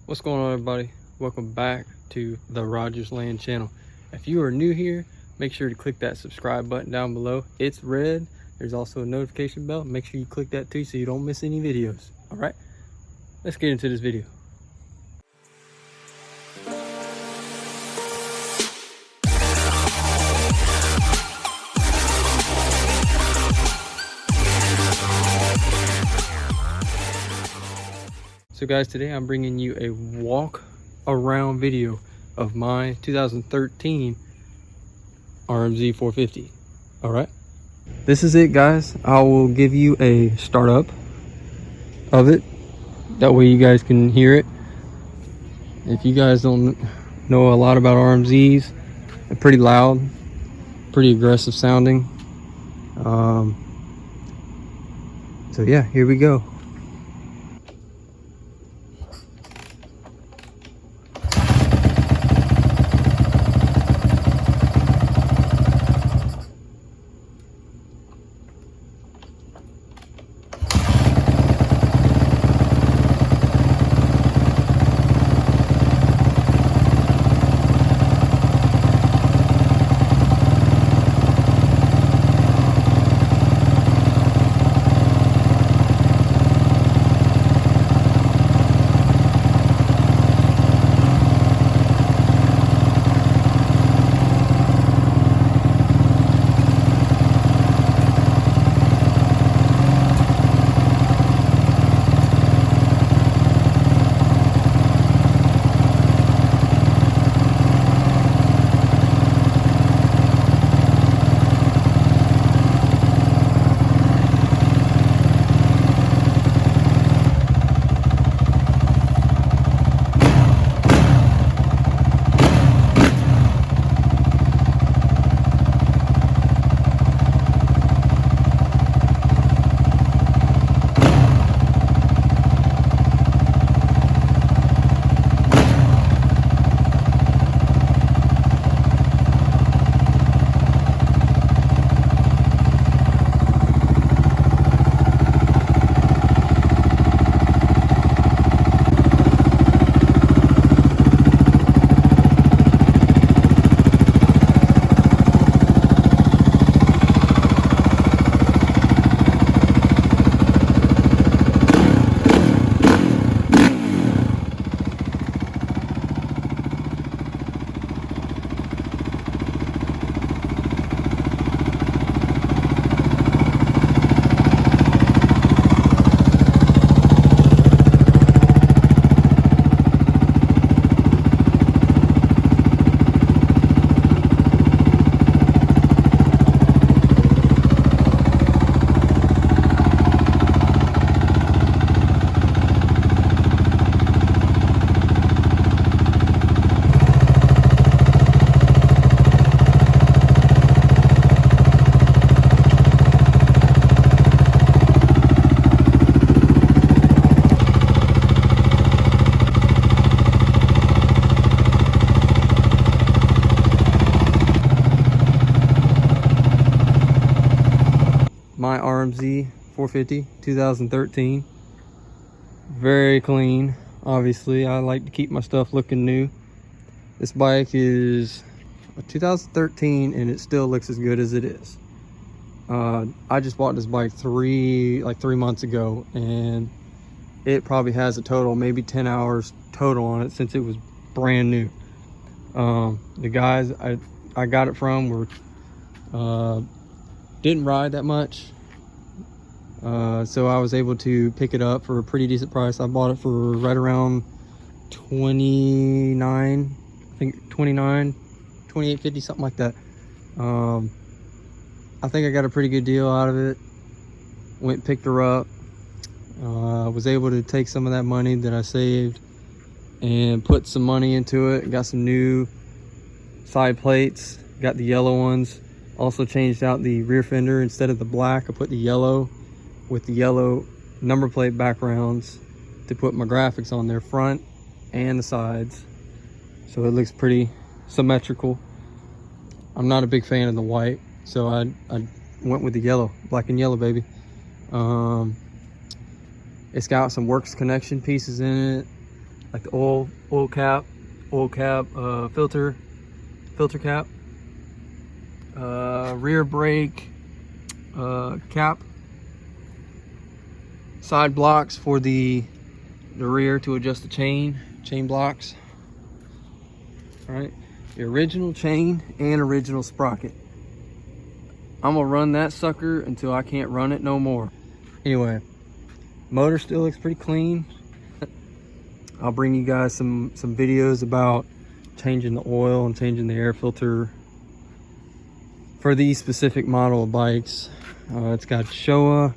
What's going on, everybody? Welcome back to the Rogers Land channel. If you are new here, make sure to click that subscribe button down below. It's red. There's also a notification bell. Make sure you click that too so you don't miss any videos. All right, let's get into this video. So guys, today I'm bringing you a walk around video of my 2013 RMZ-450. All right, this is it, guys. I will give you a startup of it. That way you guys can hear it. If you guys don't know a lot about RMZs, they're pretty loud, pretty aggressive sounding. So yeah, here we go. My RMZ 450 2013, very clean. Obviously I like to keep my stuff looking new. This bike is a 2013 and it still looks as good as it is. I just bought this bike 3 months ago, and it probably has a total maybe 10 hours total on it since it was brand new. The guys I got it from were didn't ride that much, so I was able to pick it up for a pretty decent price. I bought it for right around 29, I think 28.50, something like that. I think I got a pretty good deal out of it. Went and picked her up. Was able to take some of that money that I saved and put some money into it. Got some new side plates, got the yellow ones. Also changed out the rear fender. Instead of the black, I put the yellow with the yellow number plate backgrounds to put my graphics on there, front and the sides, so it looks pretty symmetrical. I'm not a big fan of the white, so I went with the yellow, black and yellow, baby. It's got some works connection pieces in it, like the oil cap, filter cap, rear brake cap, side blocks for the rear to adjust the chain blocks. All right, the original chain and original sprocket. I'm gonna run that sucker until I can't run it no more. Anyway, motor still looks pretty clean. I'll bring you guys some videos about changing the oil and changing the air filter for these specific model of bikes. It's got Showa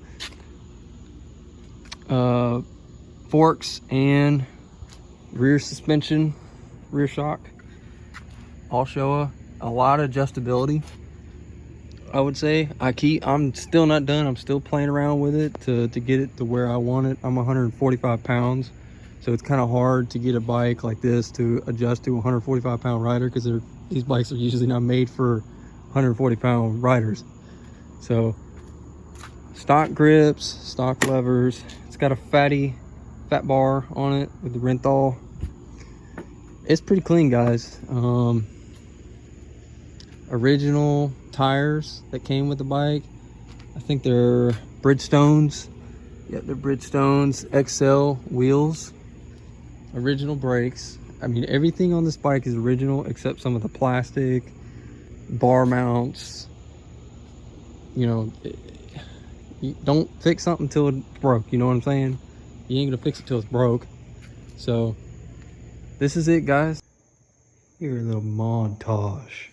forks and rear suspension, rear shock, all Showa. A lot of adjustability, I would say. I'm still not done. I'm still playing around with it to get it to where I want it. I'm 145 pounds, so it's kind of hard to get a bike like this to adjust to a 145 pound rider, because these bikes are usually not made for 140 pound riders. So stock grips, stock levers. It's got a fat bar on it with the Renthal. It's pretty clean, guys. Original tires that came with the bike. I think they're Bridgestones. Yeah, they're Bridgestones XL wheels. Original brakes. I mean, everything on this bike is original except some of the plastic, bar mounts. You know, you don't fix something until it's broke, you know what I'm saying? You ain't gonna fix it till it's broke. So this is it, guys. Here, a little montage.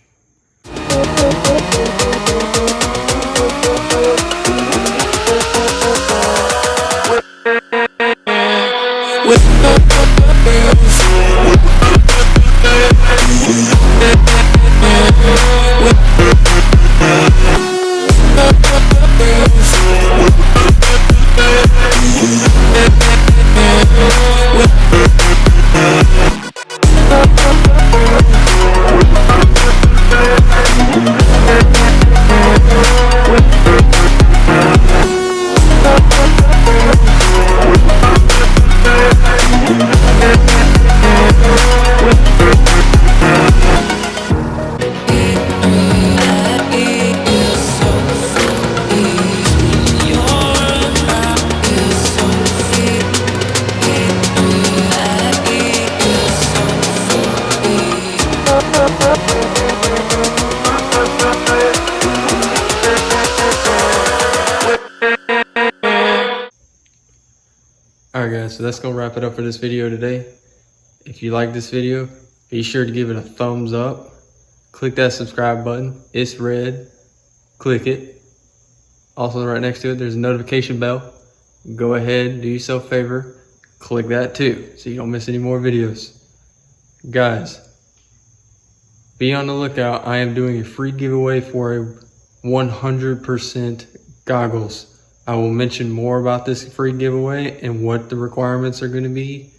Alright guys, so that's gonna wrap it up for this video today. If you like this video, be sure to give it a thumbs up. Click that subscribe button. It's red. Click it. Also right next to it, there's a notification bell. Go ahead, do yourself a favor. Click that too, so you don't miss any more videos. Guys, be on the lookout. I am doing a free giveaway for a 100% goggles. I will mention more about this free giveaway and what the requirements are going to be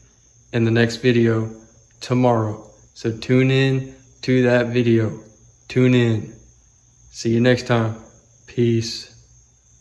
in the next video tomorrow. So tune in to that video. Tune in. See you next time. Peace.